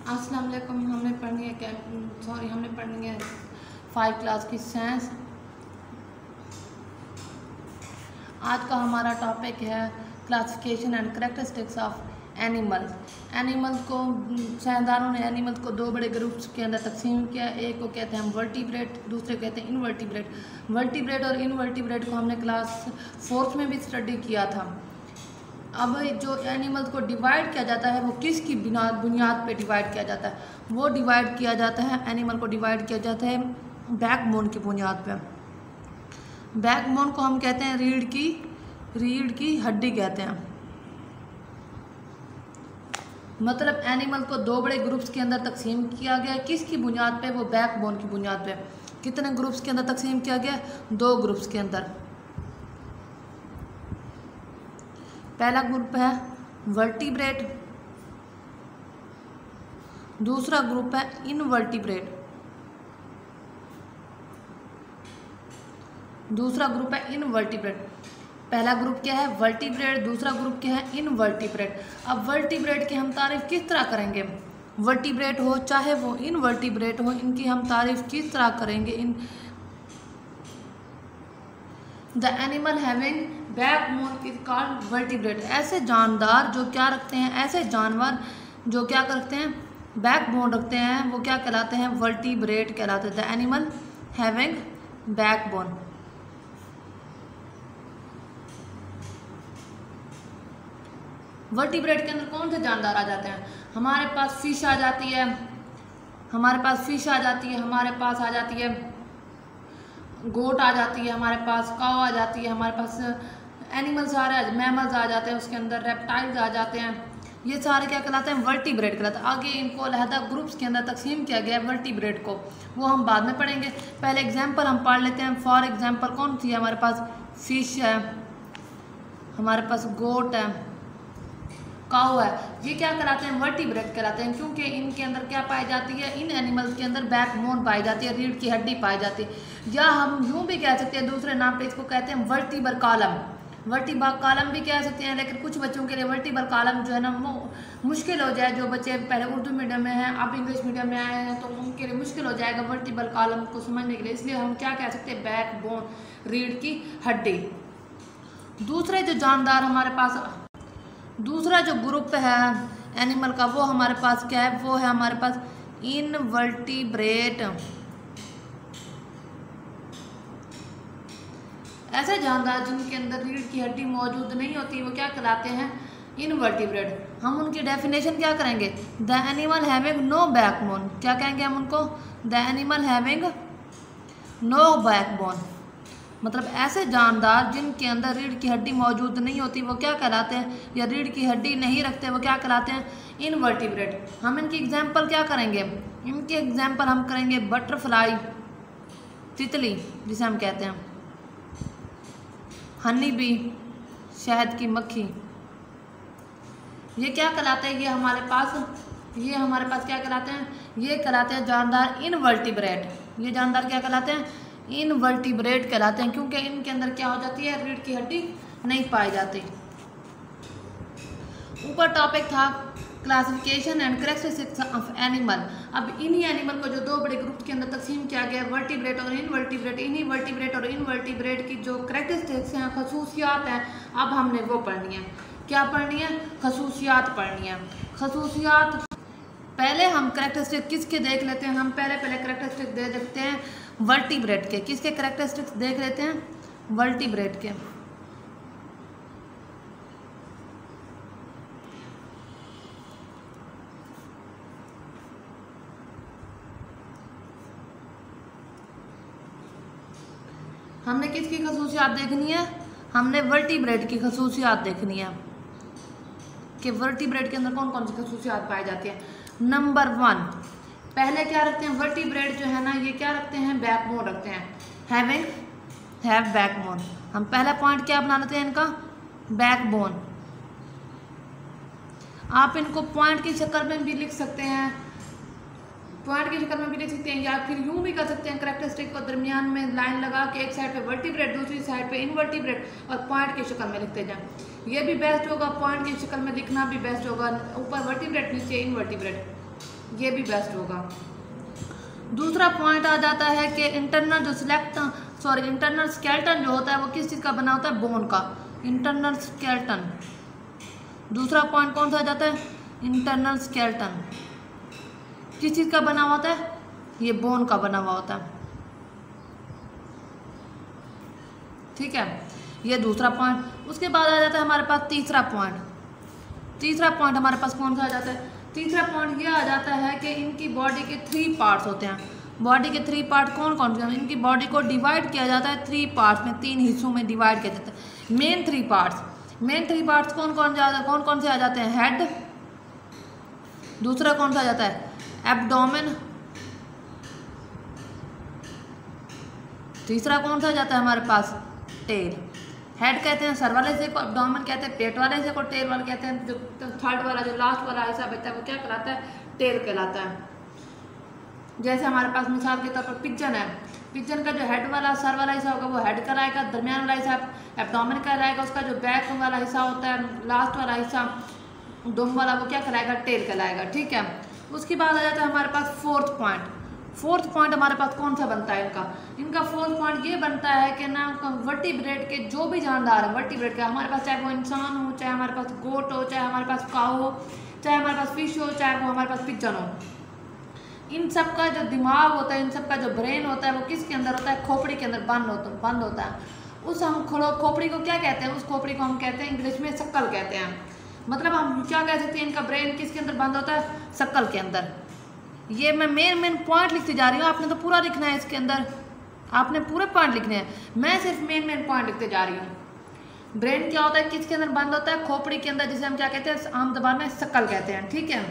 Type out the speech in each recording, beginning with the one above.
अस्सलाम वालेकुम। हमने पढ़नी है 5 क्लास की साइंस। आज का हमारा टॉपिक है classification and characteristics of animals को साइंसदानों ने एनिमल्स को 2 बड़े ग्रुप्स के अंदर तकसीम किया। एक को कहते हैं वर्टिब्रेट, दूसरे को कहते हैं इनवर्टिब्रेट। वर्टिब्रेट और इनवर्टिब्रेट को हमने क्लास 4th में भी स्टडी किया था। अब जो एनिमल्स को डिवाइड किया जाता है वो किसकी बुनियाद पे डिवाइड किया जाता है? वो डिवाइड किया जाता है, एनिमल को डिवाइड किया जाता है बैकबोन की बुनियाद पे। बैकबोन को हम कहते हैं रीढ़ की हड्डी कहते हैं। मतलब एनिमल को 2 बड़े ग्रुप्स के अंदर तकसीम किया गया। किसकी बुनियाद पे? वो बैकबोन की बुनियाद पे। कितने ग्रुप्स के अंदर तकसीम किया गया? 2 ग्रुप्स के अंदर। पहला ग्रुप है वर्टिब्रेट, दूसरा ग्रुप है इनवर्टिब्रेट। पहला ग्रुप क्या है? वर्टिब्रेट। दूसरा ग्रुप क्या है? इनवर्टिब्रेट। अब वर्टिब्रेट की हम तारीफ किस तरह करेंगे? वर्टिब्रेट हो चाहे वो इनवर्टिब्रेट हो, इनकी हम तारीफ किस तरह करेंगे? The animal having backbone is called vertebrate. ऐसे जानदार जो क्या रखते हैं, ऐसे जानवर जो क्या करते हैं, बैकबोन रखते हैं, वो क्या कहलाते हैं? वर्टिब्रेट कहलाते हैं। The animal having backbone. Vertebrate के अंदर कौन से जानदार आ जाते हैं? हमारे पास फिश आ जाती है, हमारे पास आ जाती है गोट आ जाती है, हमारे पास काऊ आ जाती है, हमारे पास एनिमल्स आ रहे हैं, मैमल्स आ जाते हैं, उसके अंदर रेप्टाइल्स आ जाते हैं। ये सारे क्या कहलाते हैं? वर्टिब्रेट कहलाते हैं। आगे इनको अलहदा ग्रुप्स के अंदर तकसीम किया गया है वर्टिब्रेट को, वो हम बाद में पढ़ेंगे। पहले एग्जाम्पल हम पढ़ लेते हैं। फॉर एग्जाम्पल कौन सी है? हमारे पास फिश है, हमारे पास गोट है, काऊ है। ये क्या कहलाते हैं? वर्टिब्रेट कहलाते हैं, क्योंकि इनके अंदर क्या पाई जाती है? इन एनिमल्स के अंदर बैकबोन पाई जाती है, रीढ़ की हड्डी पाई जाती है। या हम यूँ भी कह सकते हैं, दूसरे नाम पे इसको कहते हैं वर्टिब्रल कॉलम। वर्टिब्रल कॉलम भी कह सकते हैं, लेकिन कुछ बच्चों के लिए वर्टिब्रल कॉलम जो है ना वो मुश्किल हो जाए। जो बच्चे पहले उर्दू मीडियम में हैं, अब इंग्लिश मीडियम में आए हैं, तो उनके लिए मुश्किल हो जाएगा वर्टिब्रल कॉलम को समझने के लिए। इसलिए हम क्या कह सकते हैं? बैकबोन, रीढ़ की हड्डी। दूसरे जो जानदार हमारे पास, दूसरा जो ग्रुप है एनिमल का, वो हमारे पास क्या है? वो है हमारे पास इनवर्टिब्रेट। ऐसे जानदार जिनके अंदर रीढ़ की हड्डी मौजूद नहीं होती, वो क्या कहलाते हैं? इनवर्टिब्रेट। हम उनकी डेफिनेशन क्या करेंगे? The animal having no backbone. क्या कहेंगे हम उनको? The animal having no backbone. मतलब ऐसे जानदार जिनके अंदर रीढ़ की हड्डी मौजूद नहीं होती, वो क्या कहलाते हैं? या रीढ़ की हड्डी नहीं रखते, वो क्या कहलाते हैं? इनवर्टिब्रेट। हम इनकी एग्जाम्पल क्या करेंगे? इनकी एग्जाम्पल हम करेंगे बटरफ्लाई, तितली जिसे हम कहते हैं, हनी बी, शहद की मक्खी। ये क्या कहलाते हैं? ये हमारे पास क्या कहलाते हैं? ये कहलाते हैं जानदार इनवर्टिब्रेट। ये जानदार क्या कहलाते हैं? इनवर्टिब्रेट कहलाते हैं, क्योंकि इनके अंदर क्या हो जाती है? रीढ़ की हड्डी नहीं पाई जाती। ऊपर टॉपिक था classification and characteristics of animal. अब इन्हीं एनिमल को जो 2 बड़े ग्रुप के अंदर तकसीम किया गया है, वर्टिब्रेट और इनवर्टिब्रेट, इन्हीं वर्टिब्रेट और इनवर्टिब्रेट की जो कैरेक्टरिस्टिक्स हैं, खसूसियात हैं, अब हमने वो पढ़नी है। क्या पढ़नी है? खसूसियात पढ़नी है। खसूसियात पहले हम कैरेक्टरिस्टिक किसके देख लेते हैं? हम पहले कैरेक्टरिस्टिक दे देखते हैं वर्टिब्रेट के। किसके कैरेक्टरिस्टिक्स देख लेते हैं? वर्टिब्रेट के। हमने किसकी खसूसियात देखनी है? हमने वर्टिब्रेट की खसूसियात देखनी है कि वर्टिब्रेट के अंदर कौन कौन सी खसूसियात पाई जाती है। नंबर 1, पहले क्या रखते हैं? वर्टिब्रेट जो है ना, ये क्या रखते हैं? बैकबोन रखते हैं, हैव बैकबोन। हम पहला पॉइंट क्या बना लेते हैं इनका? बैकबोन। आप इनको पॉइंट की शक्ल में भी लिख सकते हैं, या फिर यूं भी कर सकते हैं। कैरेक्टरिस्टिक को दरमियान में लाइन लगा के एक साइड पे वर्टिब्रेट, दूसरी साइड पे इनवर्टिब्रेट, और पॉइंट की शक्ल में लिखते जाएं। ये भी बेस्ट होगा, पॉइंट की शक्ल में लिखना भी बेस्ट होगा। ऊपर वर्टिब्रेट, नीचे इनवर्टिब्रेट। ये भी बेस्ट होगा। दूसरा पॉइंट आ जाता है कि इंटरनल स्केलेटन जो होता है वो किस चीज़ का बना होता है, बोन का। इंटरनल स्केलेटन, दूसरा पॉइंट कौन सा आ जाता है, इंटरनल स्केलेटन किस चीज़ का बना हुआ होता है, ये बोन का बना हुआ होता है। ठीक है, ये दूसरा पॉइंट। उसके बाद आ जाता है हमारे पास तीसरा पॉइंट। तीसरा पॉइंट हमारे पास कौन सा आ जाता है, तीसरा पॉइंट ये आ जाता है कि इनकी बॉडी के 3 पार्ट्स होते हैं। बॉडी के 3 पार्ट कौन कौन से हैं, इनकी बॉडी को डिवाइड किया जाता है 3 पार्ट्स में, 3 हिस्सों में डिवाइड किया जाता है। मेन 3 पार्ट्स कौन कौन से आ जाते हैं, हेड, दूसरा कौन सा आ जाता है, एब्डोमेन, तीसरा कौन सा आ जाता है हमारे पास, टेल। हेड कहते हैं सर वाले हिस्से को, एब्डोमेन कहते हैं पेट वाले हिस्से को, टेल वाले कहते हैं जो थर्ड वाला जो लास्ट वाला हिस्सा बचता है वो क्या कहलाता है, टेल कहलाता है। जैसे हमारे पास मिसाल के तौर पर पिजन है, पिजन का जो हेड वाला सर वाला हिस्सा होगा वो हेड कहलाएगा, दरमियान वाला हिस्सा एब्डोमेन कहलाएगा, उसका जो बैक वाला हिस्सा होता है लास्ट वाला हिस्सा डोम वाला वो क्या कहलाएगा, टेल कहलाएगा। ठीक है, उसके बाद आ जाता है हमारे पास फोर्थ पॉइंट हमारे पास कौन सा बनता है इनका फोर्थ पॉइंट ये बनता है कि ना वर्टिब्रेट के जो भी जानदार है, वर्टिब्रेट का हमारे पास, चाहे वो इंसान हो, चाहे हमारे पास गोट हो, चाहे हमारे पास काऊ हो, चाहे हमारे पास फिश हो, चाहे वो हमारे पास पिजन हो, इन सब का जो दिमाग होता है, इन सब का जो ब्रेन होता है वो किसके अंदर होता है, खोपड़ी के अंदर बंद होता है। उस हम खोपड़ी को क्या कहते हैं, उस खोपड़ी को हम कहते हैं इंग्लिश में सक्कल कहते हैं। मतलब हम क्या कह सकते हैं, इनका ब्रेन किसके अंदर बंद होता है, सक्कल के अंदर। ये मैं मेन पॉइंट लिखती जा रही हूँ, आपने तो पूरा लिखना है, इसके अंदर आपने पूरे पॉइंट लिखने हैं, मैं सिर्फ मेन पॉइंट लिखते जा रही हूँ। ब्रेन क्या होता है, किसके अंदर बंद होता है, खोपड़ी के अंदर, जिसे हम क्या कहते हैं, आम ज़बान में सक्कल कहते हैं। ठीक है,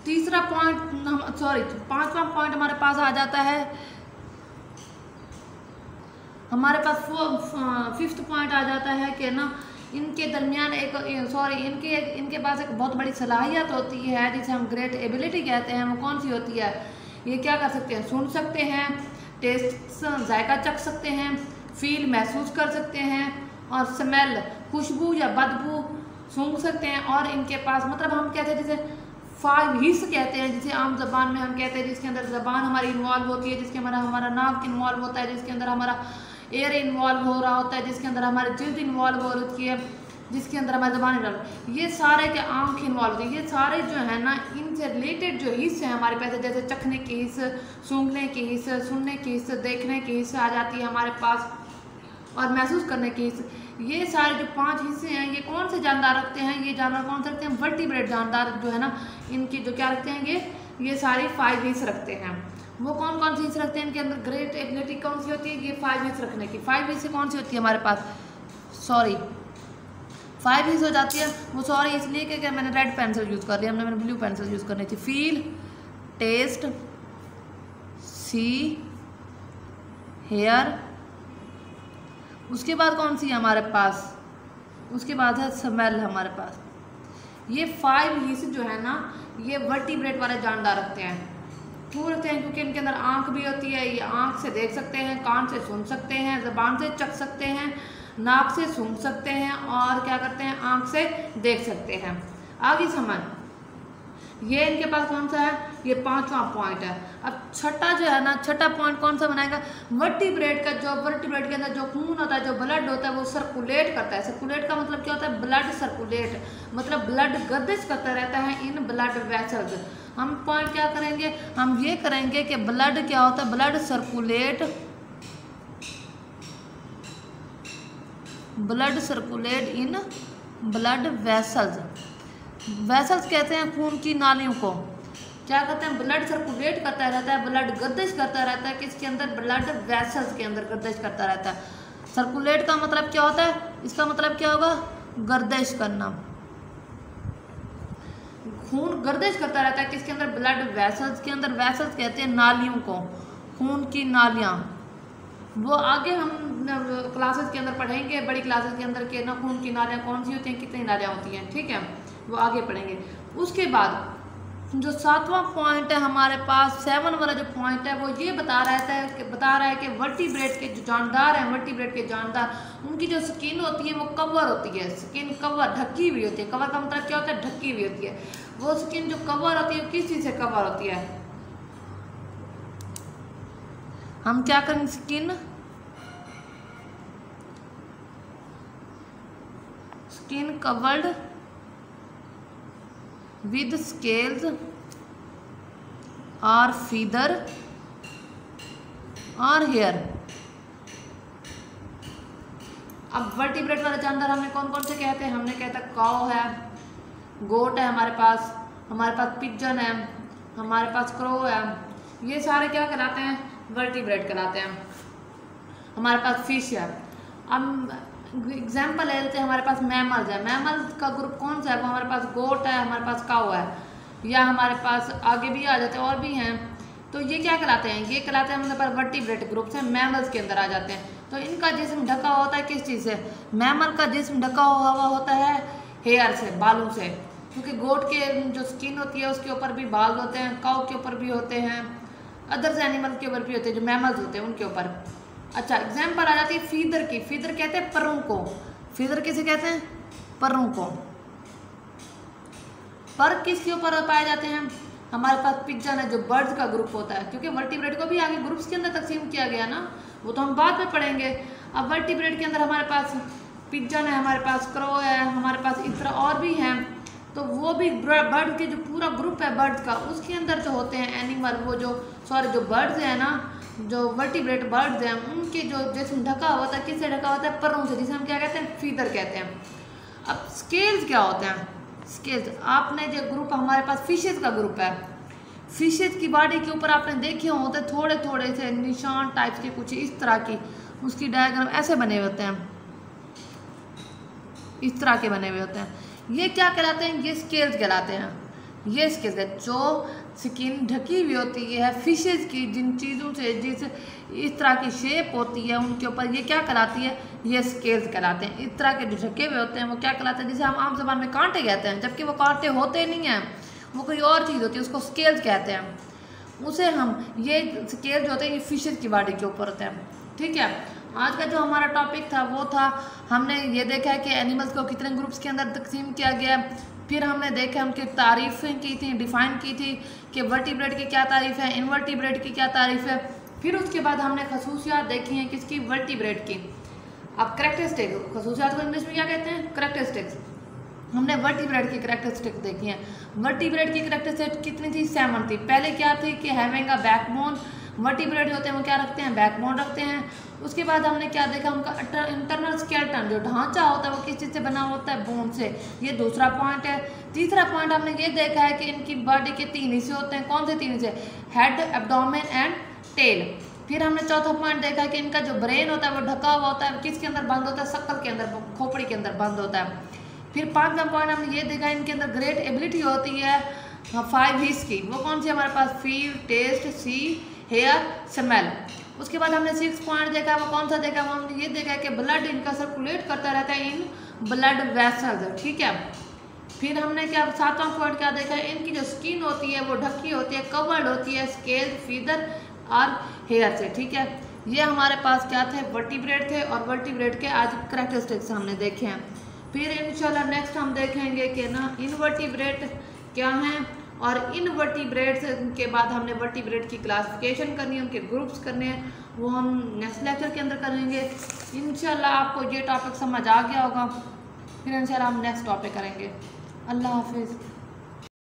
तीसरा पॉइंट पांचवा पॉइंट हमारे पास आ जाता है, हमारे पास फिफ्थ पॉइंट आ जाता है कि ना इनके दरमियान इनके पास एक बहुत बड़ी सलाहियत होती है जिसे हम ग्रेट एबिलिटी कहते हैं। वो कौन सी होती है, ये क्या कर सकते हैं, सुन सकते हैं, टेस्ट जायका चख सकते हैं, फील महसूस कर सकते हैं, और स्मेल खुशबू या बदबू सूंघ सकते हैं। और इनके पास मतलब हम कहते हैं जिसे 5 हिस्स कहते हैं, जिसे आम जबान में हम कहते हैं, जिसके अंदर जबान हमारी इन्वॉल्व होती है, जिसके अंदर हमारा नाक इन्वॉल्व होता है, जिसके अंदर हमारा एयर इन्वॉल्व हो रहा होता है, जिसके अंदर हमारी जिल्द इन्वॉल्व हो रही है, जिसके अंदर हमारी जबान इन्वॉल्व, ये सारे के आँख इन्वॉल्व होती है। ये सारे जो है ना इनसे रिलेटेड जो हिस्से हैं हमारे पास, जैसे चखने की हिस्स, सूंघने की हिस्स, सुनने की हिस्स, देखने की हिस्स आ जाती है हमारे पास, और महसूस करने की हिस्स। ये सारे जो 5 हिस्से हैं ये कौन से जानदार रखते हैं, ये जानवर कौन से रखते हैं, वर्टिब्रेट जानदार जो है ना, इनकी जो क्या रखते हैं, ये सारी 5 हिस्स रखते हैं। वो कौन कौन सी हिस्स रखते हैं, इनके अंदर ग्रेट एबिलिटी कौन सी होती है, ये 5 हिस्स रखने की। 5 हिस्से कौन सी होती है हमारे पास, 5 हिस्स हो जाती है वो, इसलिए कि मैंने रेड पेंसिल यूज़ कर रही है, मैंने ब्लू पेंसिल यूज़ करनी थी। फील, टेस्ट, सी, हेयर, उसके बाद कौन सी है हमारे पास, उसके बाद है स्मेल हमारे पास। ये 5 हिस्स जो है ना ये वर्टिब्रेट वाले जानदार रखते हैं। क्यों रखते हैं, क्योंकि इनके अंदर आँख भी होती है, ये आँख से देख सकते हैं, कान से सुन सकते हैं, ज़बान से चख सकते हैं, नाक से सूंघ सकते हैं, और क्या करते हैं, आँख से देख सकते हैं। आगे समझ, ये इनके पास कौन सा है, ये 5वां पॉइंट है। अब छठा जो है ना, छठा पॉइंट कौन सा बनाएगा, वर्टिब्रेट का, जो वर्टिब्रेट के अंदर जो खून होता है, जो ब्लड होता है वो सर्कुलेट करता है। सर्कुलेट का मतलब क्या होता है, ब्लड सर्कुलेट, मतलब ब्लड गर्दिश करता रहता है इन ब्लड वेसल्स। हम पॉइंट क्या करेंगे, हम ये करेंगे कि ब्लड क्या होता है, blood circulate in blood vessels. Vessels कहते हैं खून की नालियों को। क्या कहते हैं, ब्लड सर्कुलेट करता रहता है, ब्लड गर्दिश करता रहता है, किसके अंदर, ब्लड वेसल्स के अंदर गर्दिश करता रहता है। सर्कुलेट का मतलब क्या होता है, इसका मतलब क्या होगा, गर्दिश करना। खून गर्दिश करता रहता है किसके अंदर, ब्लड वेसल्स के अंदर। वेसल्स कहते हैं नालियों को, खून की नालियाँ। वो आगे हम क्लासेस के अंदर पढ़ेंगे, बड़ी क्लासेस के अंदर के ना खून की नालियाँ कौन सी होती हैं, कितनी नालियाँ होती हैं, ठीक है, वो आगे पढ़ेंगे। उसके बाद जो 7वां पॉइंट है हमारे पास, 7 वाला जो पॉइंट है वो ये बता रहा है कि वर्टिब्रेट के जो जानदार हैं, वर्टिब्रेट के जानदार, उनकी जो स्किन होती है वो कवर होती है, स्किन कवर ढकी हुई होती है। कवर का मतलब क्या होता है? ढकी हुई होती है। वो स्किन जो कवर होती है किस चीज़ से कवर होती है? हम क्या करेंगे? स्किन कवर्ड विद स्केल्स और फीदर और हेयर। अब वर्टिब्रेट वाले जानदार हमने कौन कौन से कहते हैं? हमने कहता काऊ है, गोट है हमारे पास पिजन है, हमारे पास क्रो है। ये सारे क्या कहलाते हैं? वर्टिब्रेट कहलाते हैं। हमारे पास फिश है। अब एग्जाम्पल ले लेते हैं, हमारे पास मैमल्स है। मैमल्स का ग्रुप कौन सा है? वो हमारे पास गोट है, हमारे पास काऊ है, या हमारे पास आगे भी आ जाते हैं और भी हैं। तो ये क्या कहलाते हैं? ये कहलाते हैं हमारे पास वर्टिब्रेट ग्रुप से, मैमल्स के अंदर आ जाते हैं। तो इनका जिस्म ढका होता है किस चीज़ से? मैमल का जिस्म ढका हुआ होता है हेयर से, बालों से, क्योंकि गोट के जो स्किन होती है उसके ऊपर भी बाल होते हैं, काऊ के ऊपर भी होते हैं, अदर्स एनिमल के ऊपर भी होते हैं, जो मैमल्स होते हैं उनके ऊपर। अच्छा, एग्जाम्पल आ जाती है फीदर की। फीदर कहते हैं परों को। फीदर किसे कहते हैं? परों को। पर किसके ऊपर पाए जाते हैं? हमारे पास पिजन है जो बर्ड्स का ग्रुप होता है, क्योंकि वर्टिब्रेट को भी आगे ग्रुप्स के अंदर तकसीम किया गया ना, वो तो हम बाद में पढ़ेंगे। अब वर्टिब्रेट के अंदर हमारे पास पिजन है, हमारे पास क्रो है, हमारे पास इस तरह और भी हैं। तो वो भी बर्ड के जो पूरा ग्रुप है बर्ड्स का, उसके अंदर जो होते हैं एनिमल, वो जो बर्ड्स हैं ना, जो वर्टिब्रेट बर्ड्स हैं, उनके जो जिस्म ढका होता है किससे ढका होता है? परों से, जिसे हम क्या कहते हैं? फीदर कहते हैं। अब स्केल्स क्या होते हैं? स्केल्स, आपने जो ग्रुप हमारे पास फिशेज का ग्रुप है, फिशेज की बॉडी के ऊपर आपने देखे होते थोड़े थोड़े से निशान टाइप्स के, कुछ इस तरह की, उसकी डायग्राम ऐसे बने हुए होते हैं, इस तरह के बने हुए होते हैं। ये क्या कहलाते हैं? ये स्केल्स कहलाते हैं। ये स्केल्स है जो स्किन ढकी हुई होती है फिशेज की, जिन चीज़ों से जिस इस तरह की शेप होती है उनके ऊपर, ये क्या कहलाती है? ये स्केल्स कहलाते हैं। इस तरह के जो ढके हुए होते हैं वो क्या कहलाते हैं? जिसे हम आम ज़बान में कांटे कहते हैं, जबकि वो कांटे होते नहीं हैं, वो कोई और चीज़ होती है, उसको स्केल्स कहते हैं। उसे हम, ये स्केल जो होते हैं ये फिशेज की बॉडी के ऊपर होते हैं। ठीक है, आज का जो हमारा टॉपिक था वो था, हमने ये देखा है कि एनिमल्स को कितने ग्रुप्स के अंदर तकसीम किया गया है। फिर हमने देखा, उनकी तारीफ़ें की थी, डिफ़ाइन की थी कि वर्टिब्रेट की क्या तारीफ़ है, इनवर्टिब्रेट की क्या तारीफ़ है। फिर उसके बाद हमने खसूसियात देखी हैं किसकी? वर्टिब्रेट की। अब करैक्टरिस्टिक, खसूसियात को इंग्लिश में क्या कहते हैं? करैक्टरिस्टिक्स। हमने वर्टिब्रेट की करैक्टरिस्टिक्स देखी हैं। वर्टिब्रेट की करैक्टरिस्टिक कितनी थी? 7 थी। पहले क्या थी कि हैविंग अ बैकबोन, वर्टिब्रेट होते हैं वो क्या रखते हैं? बैकबोन रखते हैं। उसके बाद हमने क्या देखा? उनका इंटरनल स्केलेटन, जो ढांचा होता है वो किस चीज़ से बना होता है? बोन से। ये दूसरा पॉइंट है। तीसरा पॉइंट हमने ये देखा है कि इनकी बॉडी के 3 हिस्से होते हैं। कौन से 3 हिस्से? Head, abdomen and tail. फिर हमने चौथा पॉइंट देखा है कि इनका जो ब्रेन होता है वो ढका हुआ होता है, किसके अंदर बंद होता है? शक्ल के अंदर, खोपड़ी के अंदर बंद होता है। फिर 5वां पॉइंट हमने ये देखा, इनके अंदर ग्रेट एबिलिटी होती है 5 हिस्स की। वो कौन सी? हमारे पास फील, टेस्ट, सी, हेयर, स्मेल। उसके बाद हमने 6 पॉइंट देखा, वो कौन सा देखा? वो हमने ये देखा कि ब्लड इनका सर्कुलेट करता रहता है इन ब्लड वेसल्स। ठीक है, फिर हमने क्या 7वां पॉइंट क्या देखा? इनकी जो स्किन होती है वो ढकी होती है, कवर्ड होती है स्केल, फीदर और हेयर से। ठीक है, ये हमारे पास क्या थे? वर्टिब्रेट थे, और वर्टिब्रेट के आज करैक्टरिस्टिक्स हमने देखे हैं। फिर इंशाल्लाह नेक्स्ट हम देखेंगे कि ना इनवर्टिब्रेट क्या हैं, और इनवर्टिब्रेट्स के बाद हमने वर्टिब्रेट की क्लासिफिकेशन करनी है, उनके ग्रुप्स करने हैं, वो हम नेक्स्ट लेक्चर के अंदर करेंगे। इंशाल्लाह आपको ये टॉपिक समझ आ गया होगा। फिर इंशाल्लाह हम नेक्स्ट टॉपिक करेंगे। अल्लाह हाफिज़।